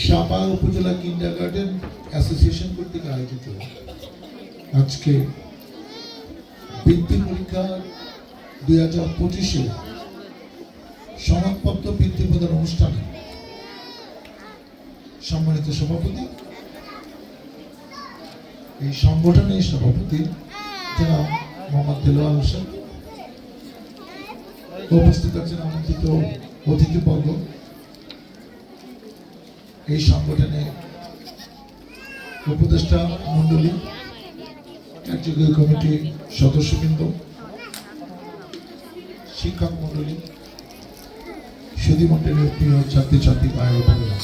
সাপা উপজেলা kindergarten association কর্তৃক আয়োজিত আজকে বৃত্তি পরীক্ষা 2025-এ সমাপন বৃত্তি প্রদান অনুষ্ঠানে সম্মানিত সভাপতি, এই সংগঠনের সভাপতি যারা মোহাম্মদ দেলোয়ার হোসেন, উপস্থিত আছেন আমন্ত্রিত অতিথিবর্গ, এই সংগঠনে উপদেষ্টা মন্ডলী, কার্যকরী কমিটির সদস্যবৃন্দ, শিক্ষক মন্ডলী, সুধীমণ্ডলীর প্রিয় ছাত্রছাত্রী ভাই ও বোনেরা,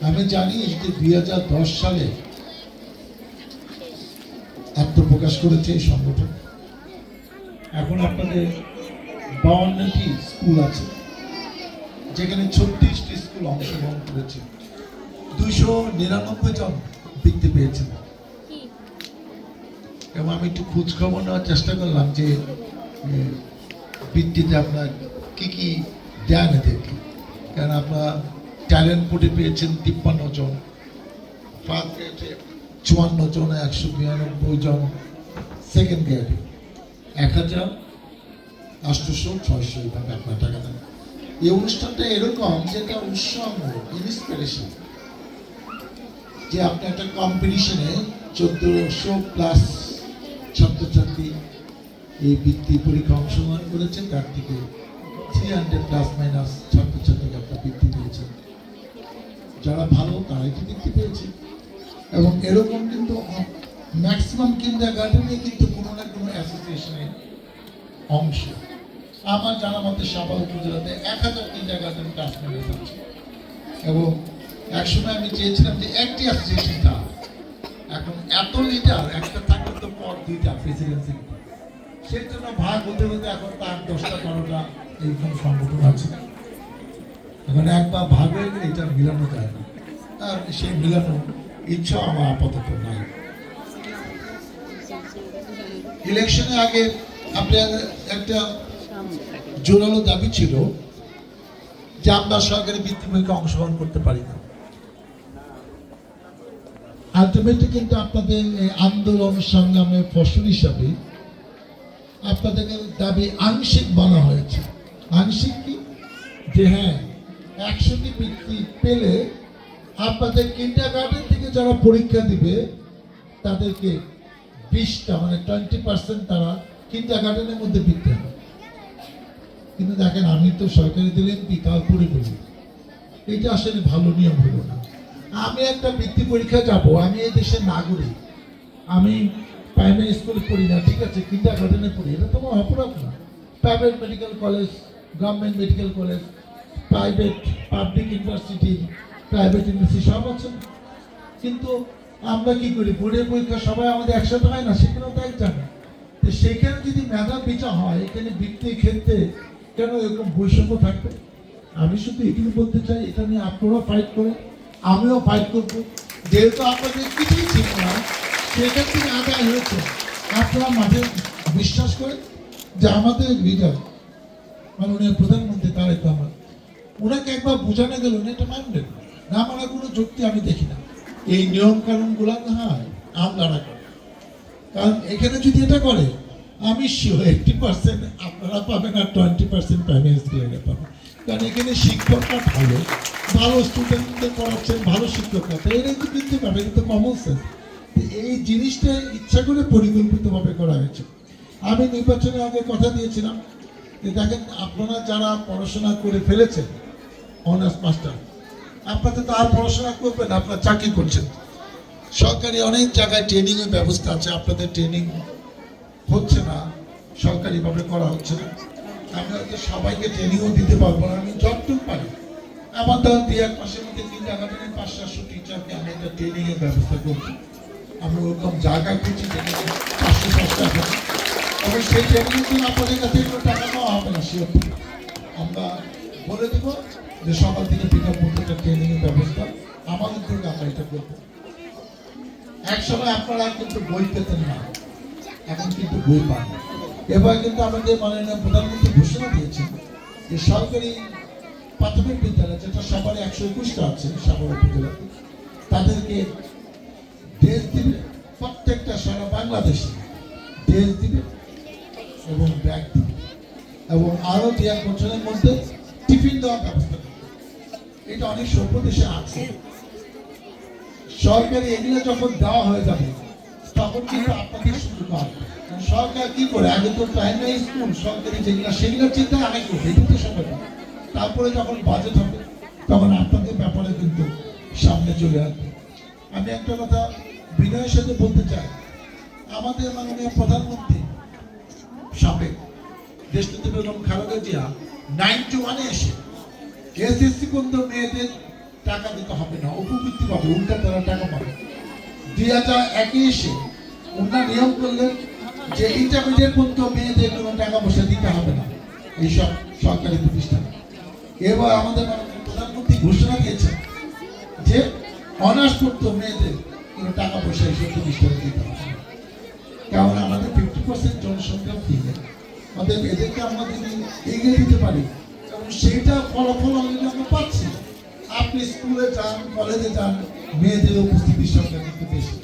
আমি জানি যে 2010 সালে আত্মপ্রকাশ করেছে এই সংগঠন। এখন আপনাদের 52টি স্কুল আছে, যেখানে 36টি স্কুল অংশগ্রহণ করেছে, 299 জন বৃত্তি পেয়েছেন। এবং আমি একটু খোঁজ খবর নেওয়ার চেষ্টা করলাম যে বৃত্তিতে আপনার কি কি দেন এদেরকে, কারণ আপনার ট্যালেন্ট পোর্টে পেয়েছেন 53 জন, ফার্স্ট গ্রেডে 54 জন, 192 জন, সেকেন্ড গ্রেডে 1800-600 এইভাবে আপনার টাকা দেন। এই অনুষ্ঠানটা এরকম যেটা উৎসাহমূলক, ইন্সপিরেশন, যে আপনি একটা কম্পিটিশনে 1400+ ছাত্রছাত্রী এই বৃত্তি পরীক্ষা অংশগ্রহণ করেছেন, তার থেকে 300± ছাত্রছাত্রীকে আপনার বৃত্তি দিয়েছেন। যারা ভালো তারাই তো বৃত্তি পেয়েছে। এবং এরকম কিন্তু ম্যাক্সিমাম কিন্ডারগার্টেনে কিন্তু কোনো না কোনো অ্যাসোসিয়েশনের অংশ। আমার জানা মতে সাপা উপজেলাতে 1000 কিন্ডারগার্টেন ক্লাসমেট আছে। এবং একসময় আমি চেয়েছিলাম যে একটি অ্যাসোসিয়েশন থাক, এখন এত লিডার, একটা থাকলে তো পর দুইটা প্রেসিডেন্সি, সেই জন্য ভাগ হতে হতে এখন তার 10টা-12টা এইরকম সংগঠন আছে। এখন একবার ভাগ হয়ে গেলে এটা মিলানো যায় না, আর সেই মিলানো ইচ্ছা আমার আপাতত নাই। ইলেকশনের আগে আপনার একটা জোরালো দাবি ছিল যে আমরা সরকারি বৃত্তি পরীক্ষা অংশগ্রহণ করতে পারি না। আলটিমেটলি কিন্তু আপনাদের এই আন্দোলন সংগ্রামের ফসল হিসাবে আপনাদের দাবি আংশিক বলা হয়েছে। আংশিক কি? যে হ্যাঁ, 100টি বৃত্তি পেলে আপনাদের কিন্ডারগার্টেন থেকে যারা পরীক্ষা দিবে তাদেরকে 20টা মানে 20% তারা কিন্ডারগার্টেনের মধ্যে বৃত্তি হবে। কিন্তু দেখেন, আমি তো সরকারি দিলেন বিকালপুরে বলি, এটা আসলে ভালো নিয়ম হলো না। আমি একটা বৃত্তি পরীক্ষা যাব, আমি এই দেশের নাগরিক, আমি প্রাইমারি স্কুলে পড়ি না, ঠিক আছে, কিন্ডারগার্টেনে পড়ি, এটা তো আমার অপরাধ না। Private medical college, government medical college, private public university, private university সব আছে। কিন্তু আমরা কি করি, বোর্ডের পরীক্ষা সবাই আমাদের একসাথে হয় না, সেখানেও তো এক জানে। তো সেখানে যদি মেধা বিচার হয়, এখানে বৃত্তির ক্ষেত্রে কেন এরকম বৈষম্য থাকবে? আমি শুধু এগুলো বলতে চাই, এটা নিয়ে আপনারাও ফাইট করেন, আমিও ফাইট করবো। যেহেতু আপনাদের কিছুই ছিল না, সেখান থেকে আদায় হয়েছে, আপনারা মাঠে বিশ্বাস করেন যে আমাদের লিডার মাননীয় প্রধানমন্ত্রী তারেক রহমান, ওনাকে একবার বোঝানো গেল না, এটা মানবেন না, মানার কোনো যুক্তি আমি দেখি না। এই নিয়ম কানুনগুলো হয় আমলারা করে, কারণ এখানে যদি এটা করে, আমি শিওর 80% আপনারা পাবেন আর 20% প্রাইমারি স্কুলে পাবেন। কারণ এখানে শিক্ষকরা ভালো ভালো স্টুডেন্টদের পড়াচ্ছেন, ভালো শিক্ষকরা, এরা তো বৃত্তি পাবে, কিন্তু কমন সেন্স। এই জিনিসটা ইচ্ছা করে পরিকল্পিতভাবে করা হয়েছে। আমি নির্বাচনের আগে কথা দিয়েছিলাম যে দেখেন, আপনারা যারা পড়াশোনা করে ফেলেছেন অনার্স মাস্টার, আপনাদের তো আর পড়াশোনা করবেন, আপনারা চাকরি করছেন, সরকারি অনেক জায়গায় ট্রেনিংয়ের ব্যবস্থা আছে, আপনাদের ট্রেনিং হচ্ছে না, সরকারিভাবে করা হচ্ছে না। আমরা হয়তো সবাইকে ট্রেনিংও দিতে পারবো না, আমি যতটুকু পারি আমার ধরুন 2-1 মাসের মধ্যে কিন্ডারগার্টেনের 500-700 টিচারকে আমি একটা ট্রেনিংয়ের ব্যবস্থা করছি। আমরা ওরকম জায়গা করছি যেখানে 500-600 টাকা, তবে সেই ট্রেনিংয়ের জন্য আপনাদের কাছে কোনো টাকা নেওয়া হবে না। শিওর আমরা বলে দেবো যে সকাল থেকে বিকাল পর্যন্ত একটা ট্রেনিংয়ের ব্যবস্থা আমাদের থেকে আমরা এটা করবো। একসময় আপনারা কিন্তু বই পেতেন না, এখন কিন্তু বই পান। এবার কিন্তু আমাদের মাননীয় প্রধানমন্ত্রী ঘোষণা দিয়েছেন যে সরকারি প্রাথমিক বিদ্যালয়, যেটা সবার 121টা আছে সাভার উপজেলাতে, তাদেরকে ড্রেস দিবে, প্রত্যেকটা সারা বাংলাদেশে ড্রেস দিবে এবং ব্যাগ দিবে, এবং আরো 2-1 বছরের মধ্যে টিফিন দেওয়ার ব্যবস্থা করবে। এটা অনেক সভ্য দেশে আছে। সরকারি এগুলো যখন দেওয়া হয়ে যাবে তখন কিন্তু আপনাদের সুযোগ হবে। সরকার কি করে, আগে তো প্রাইমারি স্কুল সরকারি যেগুলো সেগুলো চিন্তা আগে করবে, এগুলো সবাই। তারপরে যখন বাজেট হবে তখন আপনাদের ব্যাপারে কিন্তু সামনে চলে আসবে। আমি একটা কথা বিনয়ের সাথে বলতে চাই, আমাদের মাননীয় প্রধানমন্ত্রী সাবেক দেশনেত্রী বেগম খালেদা জিয়া 91-এ এসে এসএসসি পর্যন্ত মেয়েদের টাকা দিতে হবে না, উপবৃত্তি পাবে, উল্টা তারা টাকা পাবে। 2001-এ এসে ওনারা নিয়ম করলেন যে ইন্টারমিডিয়েট পর্যন্ত মেয়েদের কোনো টাকা পয়সা দিতে হবে না এইসব সরকারি প্রতিষ্ঠান। এবার আমাদের প্রধানমন্ত্রী ঘোষণা দিয়েছেন যে অনার্স পর্যন্ত মেয়েদের কোনো টাকা পয়সা এইসব প্রতিষ্ঠানে দিতে হবে না। কারণ আমাদের 50% জনসংখ্যা ফিরে, আমাদের এদেরকে আমরা যদি এগিয়ে দিতে পারি, এবং সেইটা ফলাফল অলরেডি আমরা পাচ্ছি। আপনি স্কুলে যান, কলেজে যান, মেয়েদের উপস্থিতির সংখ্যা কিন্তু বেশি,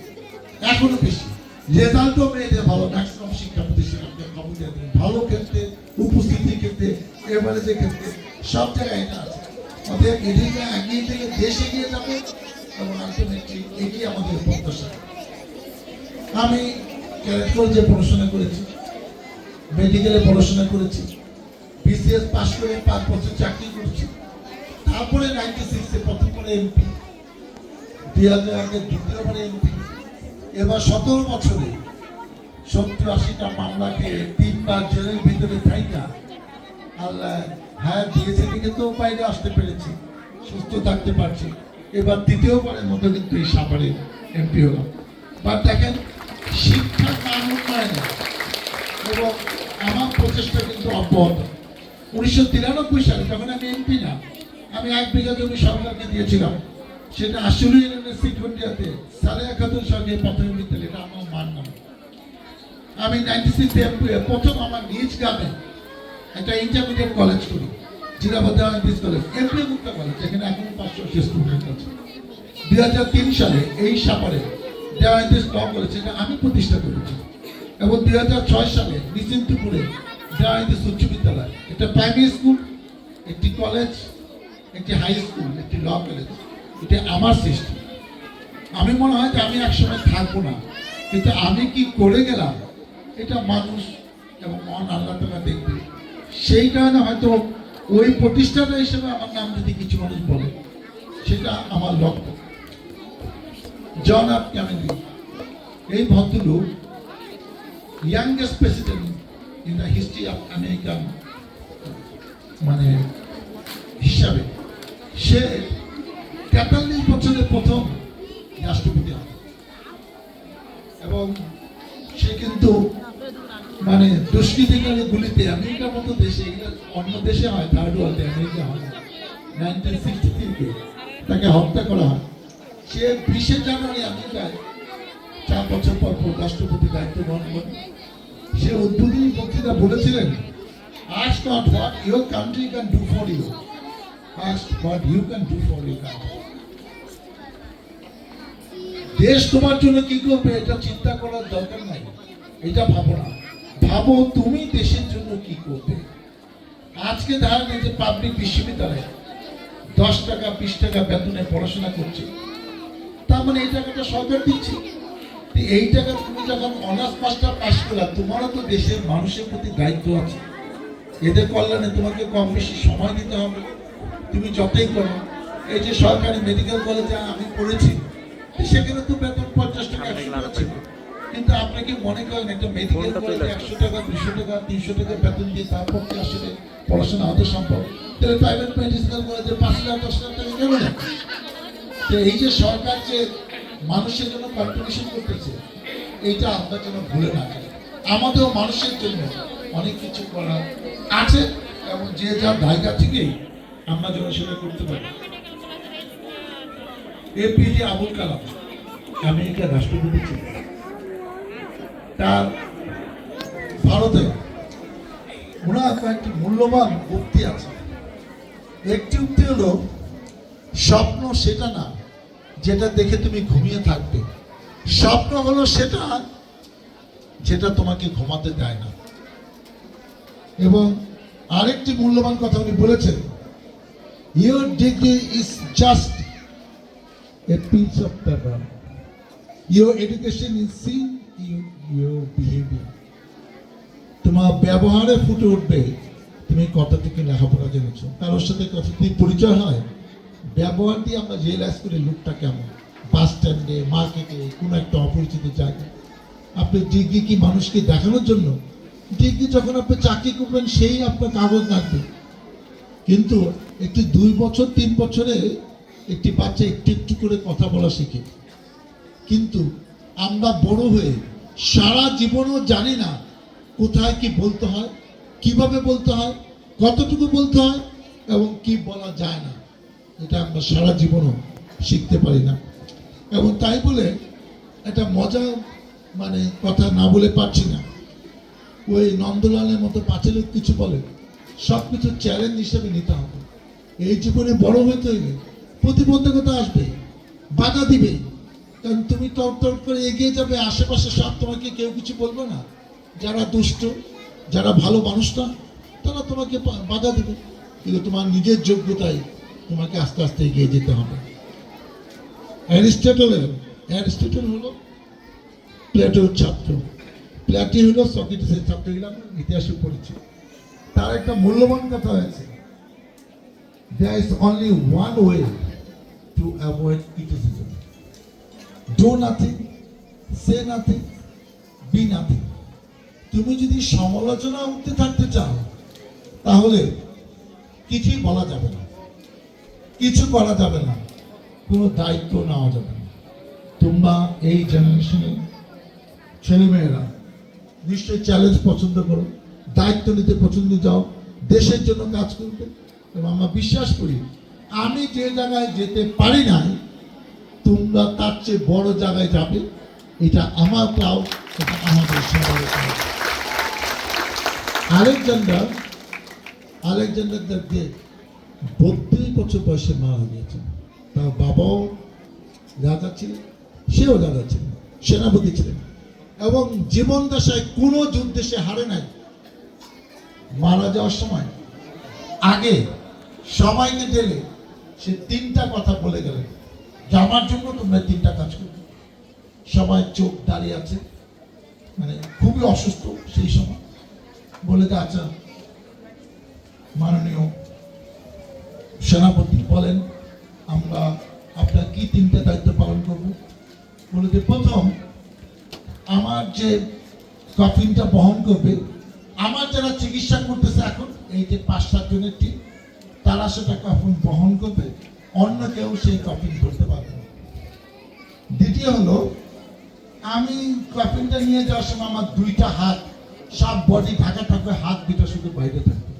এখনো বেশি। রেজাল্টও মেয়েদের ভালো, ম্যাক্সিমাম শিক্ষা প্রতিষ্ঠান আপনি খবর দিয়ে দেবেন, ভালো ক্ষেত্রে, উপস্থিতির ক্ষেত্রে, এভারেজের ক্ষেত্রে সব জায়গায় এটা আছে। আমাদের এদিকে এগিয়ে থেকে দেশ এগিয়ে যাবে, এবং আলটিমেটলি এগিয়ে আমাদের প্রত্যাশা। আমি ক্যারেট কলেজে পড়াশোনা করেছি, মেডিকেলে পড়াশোনা করেছি, বিসিএস পাস করে 5 বছর চাকরি করেছি। তারপরে 96-এ প্রথম করে এমপি, 2001-এ দ্বিতীয়বারে এমপি। এবার 17 বছরে 70-80টা মামলাকে 3 বার জেলের ভিতরে থাইকা আল্লাহ হায়াত দিয়েছে, দিকে তো বাইরে আসতে পেরেছি, সুস্থ থাকতে পারছি। এবার তৃতীয়বারের মতো কিন্তু এই সাভারে এমপি হলাম। বা দেখেন, শিক্ষার মান উন্নয়নে এবং আমার প্রচেষ্টা কিন্তু অব্যাহত। 1993 সালে তখন আমি এমপি না, আমি 1 বিঘা জমি সরকারকে দিয়েছিলাম, সেটা আসলে সিটুন্ডিয়াতে সালেহা খাতুন সরকারি প্রাথমিক বিদ্যালয়, এটা আমার মান নাম। আমি 96 এমপি প্রথম আমার নিজ গ্রামে একটা ইন্টারমিডিয়েট কলেজ করি, জিরাবাদ দেওয়ানিস কলেজ, এমপি মুক্ত কলেজ, যেখানে এখন 500 স্টুডেন্ট আছে। 2003 সালে এই সাভারে দেওয়ানিস ল কলেজ, এটা আমি প্রতিষ্ঠা করেছি। এবং 2006 সালে নিশ্চিন্তপুরে দেওয়ানিস উচ্চ বিদ্যালয়, এটা প্রাইমারি স্কুল, একটি কলেজ, একটি হাই স্কুল, একটি ল কলেজ, এটা আমার সৃষ্টি। আমি মনে হয় যে আমি একসময় থাকবো না, কিন্তু আমি কি করে গেলাম এটা মানুষ এবং মহান আল্লাহ তাআলা দেখবে। সেই কারণে হয়তো ওই প্রতিষ্ঠাতা হিসেবে আমার নাম যদি কিছু মানুষ বলে, সেটা আমার লক্ষ্য। জন এফ কেনেডি, এই ভদ্রলোক youngest president in the history of American মানে হিসাবে, সে 43 বছরের প্রথম রাষ্ট্রপতি হয়, এবং সে কিন্তু মানে দুষ্কৃতিকারী গুলিতে, আমেরিকার মতো দেশে, এগুলো অন্য দেশে হয়, থার্ড ওয়ার্ল্ডে, আমেরিকা হয় না, 1963-তে তাকে হত্যা করা হয়। সে 20 জানুয়ারি আমেরিকায় 4 বছর পর রাষ্ট্রপতি দায়িত্ব গ্রহণ করেন। সে উদ্বোধনী বক্তৃতা বলেছিলেন, ask not what your country can do for you, ask what you can do for your country. দেশ তোমার জন্য কি করবে এটা চিন্তা করার দরকার নাই, এটা ভাবো না, ভাবো তুমি দেশের জন্য কি করবে। আজকে ধরেন যে পাবলিক বিশ্ববিদ্যালয়ে 10 টাকা 20 টাকা বেতনে পড়াশোনা করছে, তার মানে এই টাকাটা সরকার দিচ্ছে। এই টাকা তুমি যখন অনার্স মাস্টার পাস করলা, তোমারও তো দেশের মানুষের প্রতি দায়িত্ব আছে, এদের কল্যাণে তোমাকে কম বেশি সময় দিতে হবে। তুমি যতই করো, এই যে সরকারি মেডিকেল কলেজে আমি পড়েছি, সেখানে তো বেতন 50 টাকা 100 টাকা ছিল, কিন্তু আপনি কি মনে করেন একটা মেডিকেল কলেজে 100 টাকা 200 টাকা 300 টাকা বেতন দিয়ে তার পক্ষে আসলে পড়াশোনা হতে সম্ভব? তাহলে প্রাইভেট মেডিকেল কলেজে 5,000 10,000 টাকা কেন না? তো এই যে সরকার যে মানুষের জন্য কন্ট্রিবিউশন করতেছে, এইটা আমরা যেন ভুলে না যাই। আমাদেরও মানুষের জন্য অনেক কিছু করার আছে, এবং যে যার জায়গা থেকেই আমরা যেন সেটা করতে পারি। এপিজে আবুল কালাম আমেরিকার রাষ্ট্রপতি ছিলেন, তার ভারতে ওনার কয়েকটি মূল্যবান উক্তি আছে। একটি উক্তি হলো, স্বপ্ন সেটা না যেটা দেখে তুমি ঘুমিয়ে থাকবে, স্বপ্ন হলো সেটা যেটা তোমাকে ঘুমাতে দেয় না। এবং আরেকটি মূল্যবান কথা উনি বলেছেন, your degree is just a piece of paper, your education is seen your behaviour. তোমার ব্যবহারে ফুটে উঠবে তুমি কত থেকে লেখাপড়া জেনেছো। কারোর সাথে কতদিন পরিচয় হয়, ব্যবহার দিয়ে আমরা রিয়েলাইজ করি লোকটা কেমন। বাস স্ট্যান্ডে, মার্কেটে, কোনো একটা অপরিচিত জায়গায় আপনি ডিগ্রি কি মানুষকে দেখানোর জন্য? ডিগ্রি যখন আপনি চাকরি করবেন সেই আপনার কাগজ লাগবে, কিন্তু একটি 2 বছর 3 বছরে একটি বাচ্চা একটু একটু করে কথা বলা শিখে। কিন্তু আমরা বড় হয়ে সারা জীবনও জানি না কোথায় কি বলতে হয়, কিভাবে বলতে হয়, কতটুকু বলতে হয় এবং কি বলা যায় না, এটা আমরা সারা জীবনও শিখতে পারি না। এবং তাই বলে একটা মজা কথা না বলে পারছি না, ওই নন্দলালের মতো পাঁচের কিছু বলে, সব কিছু চ্যালেঞ্জ হিসেবে নিতে হবে। এই জীবনে বড় হতে হইলে প্রতিবন্ধকতা আসবে, বাধা দিবে, কারণ তুমি তর করে এগিয়ে যাবে, আশেপাশে সব তোমাকে কেউ কিছু বলবে না। যারা দুষ্ট, যারা ভালো মানুষ না, তারা তোমাকে বাধা দেবে, কিন্তু তোমার নিজের যোগ্যতায় তোমাকে আস্তে আস্তে এগিয়ে যেতে হবে। অ্যারিস্টটল হলো প্লেটোর ছাত্র, প্লেটো হলো সক্রেটিসের ছাত্র, এগুলো আমরা ইতিহাসে পড়েছি। তার একটা মূল্যবান কথা হয়েছে, there is only one way to avoid criticism, do nothing, say nothing, be nothing। তুমি যদি সমালোচনা উঠতে থাকতে চাও তাহলে কিছুই বলা যাবে না, কিছু করা যাবে না, কোনো দায়িত্ব নেওয়া যাবে না। তোমরা এই জেনারেশনের ছেলেমেয়েরা নিশ্চয়ই চ্যালেঞ্জ পছন্দ করো, দায়িত্ব নিতে পছন্দ যাও, দেশের জন্য কাজ করবে। এবং আমরা বিশ্বাস করি আমি যে জায়গায় যেতে পারি নাই, তোমরা তার চেয়ে বড় জায়গায় যাবে, এটা আমার প্রাউড, এটা আমাদের সবার। আলেকজান্ডার দ্য গ্রেট 32 বছর বয়সে মারা গিয়েছেন। তার বাবাও রাজা ছিলেন, সেও রাজা ছিলেন, সেনাপতি ছিলেন, এবং জীবন দশায় কোনো যুদ্ধে সে হারে নাই। মারা যাওয়ার সময় আগে সবাইকে জেলে সে 3টা কথা বলে গেলেন যে আমার জন্য তোমরা 3টা কাজ করবে। সবাই চোখ দাঁড়িয়ে আছে, খুবই অসুস্থ সেই সময়। বলে যে আচ্ছা মাননীয় সেনাপতি বলেন আমরা আপনার কি 3টা দায়িত্ব পালন করব। বলে যে প্রথম, আমার যে কফিনটা বহন করবে, আমার যারা চিকিৎসা করতেছে এখন এই যে 5-7 জনের টিম, তারা সেটা কফিন বহন করবে, অন্য কেউ সেই কফিন ধরতে পারবে না। দ্বিতীয় হলো, আমি কফিনটা নিয়ে যাওয়ার সময় আমার 2টা হাত সব বডি ঢাকা থাকবে, হাত 2টা শুধু বাইরে থাকবে।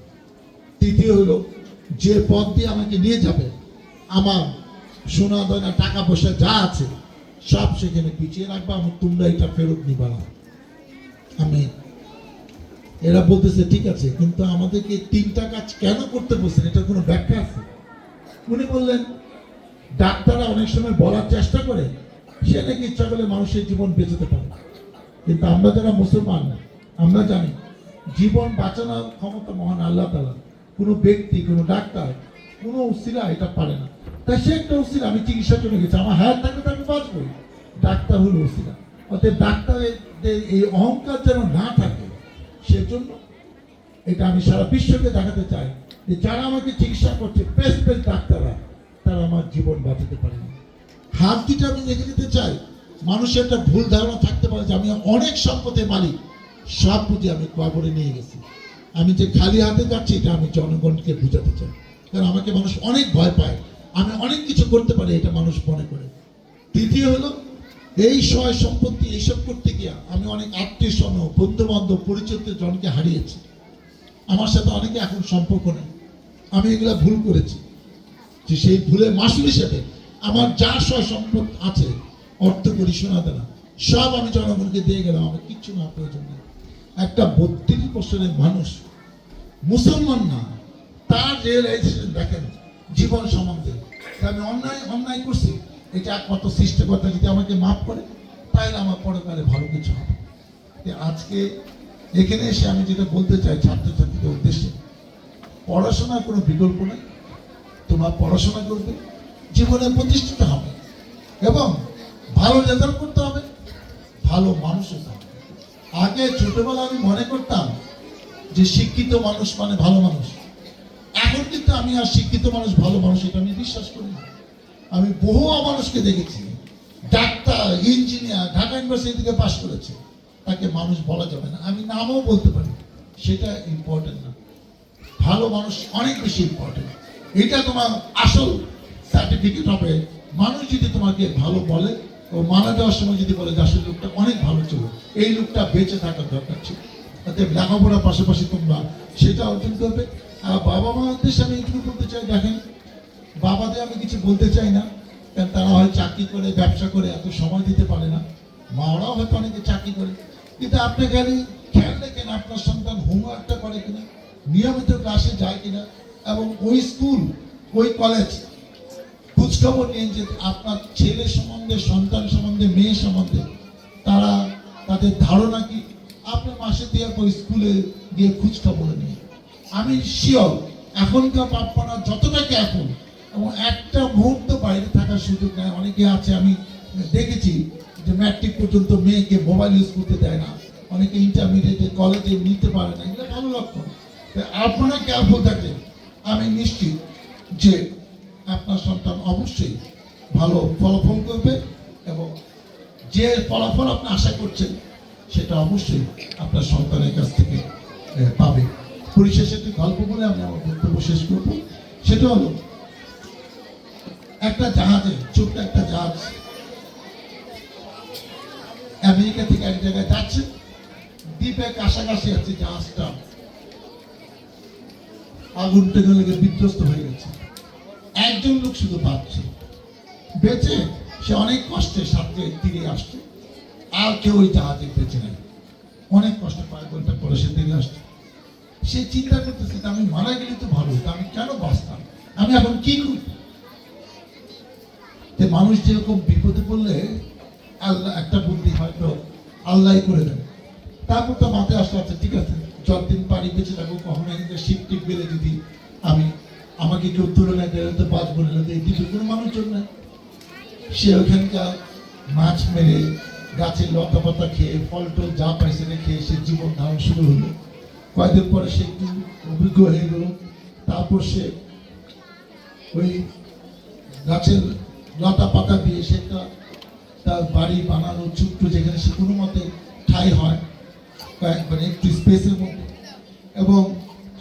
তৃতীয় হলো, যে পথ দিয়ে আমাকে নিয়ে যাবে আমার সোনা দানা টাকা পয়সা যা আছে সব সেখানে পিছিয়ে রাখবা, আমি তোমরা এটা ফেরত নিবা না। আমি এরা বলতেছে ঠিক আছে, কিন্তু আমাদেরকে 3টা কাজ কেন করতে বলছেন, এটা কোনো ব্যাখ্যা আছে? উনি বললেন ডাক্তাররা অনেক সময় বলার চেষ্টা করে সে নাকি ইচ্ছা করলে মানুষের জীবন বেঁচতে পারে, কিন্তু আমরা যারা মুসলমান আমরা জানি জীবন বাঁচানোর ক্ষমতা মহান আল্লাহ তাআলা। কোনো ব্যক্তি, কোনো ডাক্তার, কোনো উসিলা এটা পারে না। তাই সে একটা উসিলা, আমি চিকিৎসার জন্য গেছি, আমার হায়াত থাকলে তো আমি বাঁচবই, ডাক্তার হলো উসিলা। অতএব ডাক্তারের এই অহংকার যেন না থাকে, সেজন্য এটা আমি সারা বিশ্বকে দেখাতে চাই যে যারা আমাকে চিকিৎসা করছে বেস্ট ডাক্তাররা, তারা আমার জীবন বাঁচাতে পারে না। হাত 2টা আমি রেখে দিতে চাই, মানুষের একটা ভুল ধারণা থাকতে পারে যে আমি অনেক সম্পদের মালিক, সব বুঝে আমি কবরে নিয়ে গেছি। আমি যে খালি হাতে যাচ্ছি এটা আমি জনগণকে বুঝাতে চাই, কারণ আমাকে মানুষ অনেক ভয় পায়, আমি অনেক কিছু করতে পারি এটা মানুষ মনে করে। তৃতীয় হলো, এই সয় সম্পত্তি এইসব করতে গিয়ে আমি অনেক আত্মীয় স্বজন, বন্ধু বান্ধব, পরিচিত জনকে হারিয়েছি, আমার সাথে অনেকে এখন সম্পর্ক নেই। আমি এগুলা ভুল করেছি, যে সেই ভুলের মাসুল হিসেবে আমার যা সয় সম্পদ আছে, অর্থ করি, সোনা দানা সব আমি জনগণকে দিয়ে গেলাম, আমার কিচ্ছু না প্রয়োজন নেই। একটা 32 বছরের মানুষ মুসলমান না, তার রিয়েলাইজেশন দেখেন জীবন সম্বন্ধে। আমি অন্যায় অন্যায় করছি, এটা একমাত্র সৃষ্টিকর্তা যদি আমাকে মাফ করে তাহলে আমার পরকালে ভালো কিছু হবে। আজকে এখানে এসে আমি যেটা বলতে চাই ছাত্রছাত্রীদের উদ্দেশ্যে, পড়াশোনার কোনো বিকল্প নেই। তোমরা পড়াশোনা করবে, জীবনে প্রতিষ্ঠিত হবে এবং ভালো রেজাল্ট করতে হবে, ভালো মানুষ হতে হবে। আগে ছোটবেলা আমি মনে করতাম যে শিক্ষিত মানুষ মানে ভালো মানুষ। এখন কিন্তু আমি আর শিক্ষিত মানুষ ভালো মানুষ এটা আমি বিশ্বাস করি না। আমি বহু মানুষকে দেখেছি, ডাক্তার, ইঞ্জিনিয়ার, ঢাকা ইউনিভার্সিটি থেকে পাশ করেছে, তাকে মানুষ বলা যাবে না। আমি নামও বলতে পারি, সেটা ইম্পর্টেন্ট না। ভালো মানুষ অনেক বেশি ইম্পর্টেন্ট। এটা তোমার আসল সার্টিফিকেট হবে। মানুষ যদি তোমাকে ভালো বলে ও মারা যাওয়ার সময় যদি বলে যে আসলে লোকটা অনেক ভালো ছিল, এই লোকটা বেঁচে থাকার দরকার ছিল। অতএব লেখাপড়ার পাশাপাশি তোমরা সেটা অর্জন করবে। আর বাবা মার উদ্দেশ্যে আমি একটু বলতে চাই, দেখেন বাবাদের আমি কিছু বলতে চাই না, কারণ তারা হয় চাকরি করে, ব্যবসা করে, এত সময় দিতে পারে না। মারাও হয়তো অনেকে চাকরি করে, কিন্তু আপনি খালি খেয়াল রাখেন আপনার সন্তান হোমওয়ার্কটা করে কিনা, নিয়মিত ক্লাসে যায় কিনা, এবং ওই স্কুল, ওই কলেজ খোঁজখবর নিয়ে যে আপনার ছেলে সম্বন্ধে, সন্তান সম্বন্ধে, মেয়ে সম্বন্ধে তারা তাদের ধারণা কি, আপনার মাসে দেওয়ার পর স্কুলে গিয়ে খোঁজখবর নিয়ে। আমি শিওর এখনকার বাপ্পারা যতটা কেয়ারফুল এবং একটা মুহূর্ত বাইরে থাকার সুযোগ নেয়। অনেকে আছে আমি দেখেছি যে ম্যাট্রিক পর্যন্ত মেয়েকে মোবাইল ইউজ করতে দেয় না, অনেকে ইন্টারমিডিয়েটে কলেজে নিতে পারে না, এগুলো ভালো লক্ষণ। আপনারা কেয়ারফুল থাকলে আমি নিশ্চিত যে আপনার সন্তান অবশ্যই ভালো ফলাফল করবে এবং যে ফলাফল আপনি আশা করছেন সেটা অবশ্যই আপনার সন্তানের কাছ থেকে পাবে। পরিশেষে একটি গল্প বলে আমি আমার বক্তব্য শেষ করবো। সেটা হলো একটা জাহাজে, ছোট্ট একটা জাহাজ আমেরিকা থেকে এক জায়গায় যাচ্ছে, দ্বীপের কাছাকাছি আছে, জাহাজটা আগুন টেনে লেগে বিধ্বস্ত হয়ে গেছে। একজন লোক শুধু বাঁচছে, বেঁচে সে অনেক কষ্টে সাথে তীরে আসছে, আর কেউ ওই জাহাজে বেঁচে নেই। অনেক কষ্ট, 5 ঘন্টা পরে সে তীরে আসছে। সে চিন্তা করতেছে আমি মারা গেলে তো ভালো হতো, আমি কেন বাঁচতাম, আমি এখন কি করি। মানুষ যেরকম বিপদে পড়লে আল্লাহ একটা বুদ্ধি হয়তো আল্লাহ করে দেন, তারপর তো মাথায় আসতে আছে ঠিক আছে যতদিন পারি বেঁচে থাকবো, কখনো শীত টিপ গেলে যদি আমাকে কেউ তুলে নেয় তো বাঁচবো না, এই দ্বীপে কোনো মানুষজন নেই। সে ওইখানকার মাছ মেরে, গাছের লতা পাতা খেয়ে, ফল টল যা পাইছে খেয়ে সে জীবন ধারণ শুরু হলো। কয়েকদিন পরে সে একটু অভিজ্ঞ হয়ে গেল। তারপর সে ওই গাছের লতা পাতা দিয়ে সেটা তার বাড়ি বানানো, ছোট্ট যেখানে সে কোনো মতে ঠাই হয় মানে একটু স্পেসের মধ্যে, এবং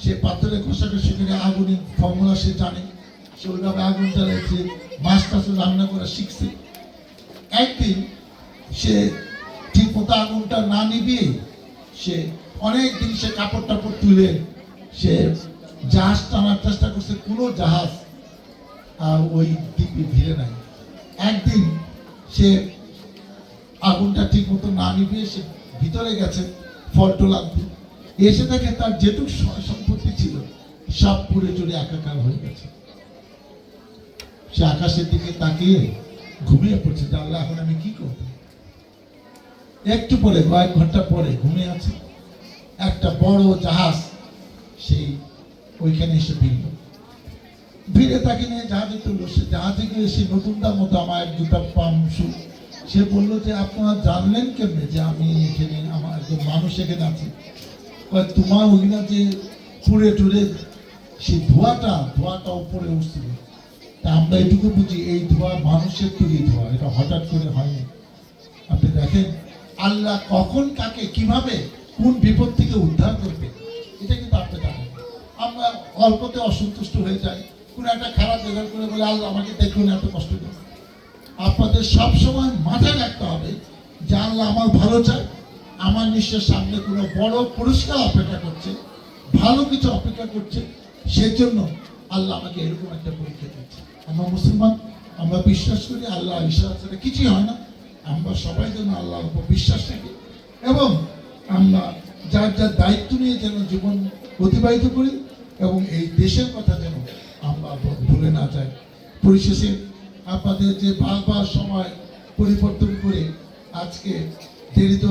সে পাথরের খোসাকে সেখানে আগুনের ফর্মুলা সে জানে, সে ওইভাবে আগুন জ্বালাইছে, মাছ টাছ রান্না করা শিখছে। একদিন সে ঠিক মতো আগুনটা না নিবিয়ে সে অনেক দিন সে কাপড় টাপড় তুলে সে জাহাজ টানার চেষ্টা করছে, কোনো জাহাজ আর ওই দ্বীপে ভিড়ে নাই। একদিন সে আগুনটা ঠিক মতো না নিবিয়ে সে ভিতরে গেছে ফল টল আনতে, এসে দেখে তার যেটুক সম্পত্তি ছিল সব পুড়ে চড়ে একাকার হয়ে গেছে। সে আকাশের দিকে তাকিয়ে ঘুমিয়ে পড়ছে, জানলা এখন আমি কি করব। একটু পরে, কয়েক ঘন্টা পরে ঘুমিয়ে আছে, একটা বড় জাহাজ সেই ওইখানে এসে ভিড়ল। ভিড়ে তাকে নিয়ে জাহাজে তুললো। সে জাহাজে গিয়ে সে নতুনটার মতো আমার এক দুটা পাম শু, সে বললো যে আপনারা জানলেন কেমনে যে আমি এখানে, আমার একজন মানুষ এখানে আছে। তোমার ওইখানে যে পুড়ে টুড়ে সেই ধোঁয়াটা উপরে উঠছিল, তা আমরা এটুকু বুঝি এই ধোঁয়া মানুষের তৈরি ধোঁয়া, এটা হঠাৎ করে হয়নি। আপনি দেখেন আল্লাহ কখন কাকে কিভাবে কোন বিপদ থেকে উদ্ধার করবে এটা কিন্তু আপনি জানেন। আমরা অল্পতে অসন্তুষ্ট হয়ে যাই, কোনো একটা খারাপ রেজাল্ট করে বলে আল্লাহ আমাকে দেখুন এত কষ্ট করে। আপনাদের সবসময় মাথায় রাখতে হবে যে আল্লাহ আমার ভালো চায়, আমার নিশ্চয় সামনে কোনো বড় পুরস্কার অপেক্ষা করছে, ভালো কিছু অপেক্ষা করছে, সেজন্য আল্লাহ আমাকে এরকম একটা পরীক্ষা দিচ্ছে। আমরা মুসলমান, আমরা বিশ্বাস করি আল্লাহ বিশ্বাস ছাড়া কিছুই হয় না। আমরা সবাই যেন আল্লাহর উপর বিশ্বাস রাখি এবং আমরা যার যার দায়িত্ব নিয়ে যেন জীবন অতিবাহিত করি এবং এই দেশের কথা যেন আমরা ভুলে না যাই। পরিশেষে আপনাদের যে বারবার সময় পরিবর্তন করে আজকে দেরিতে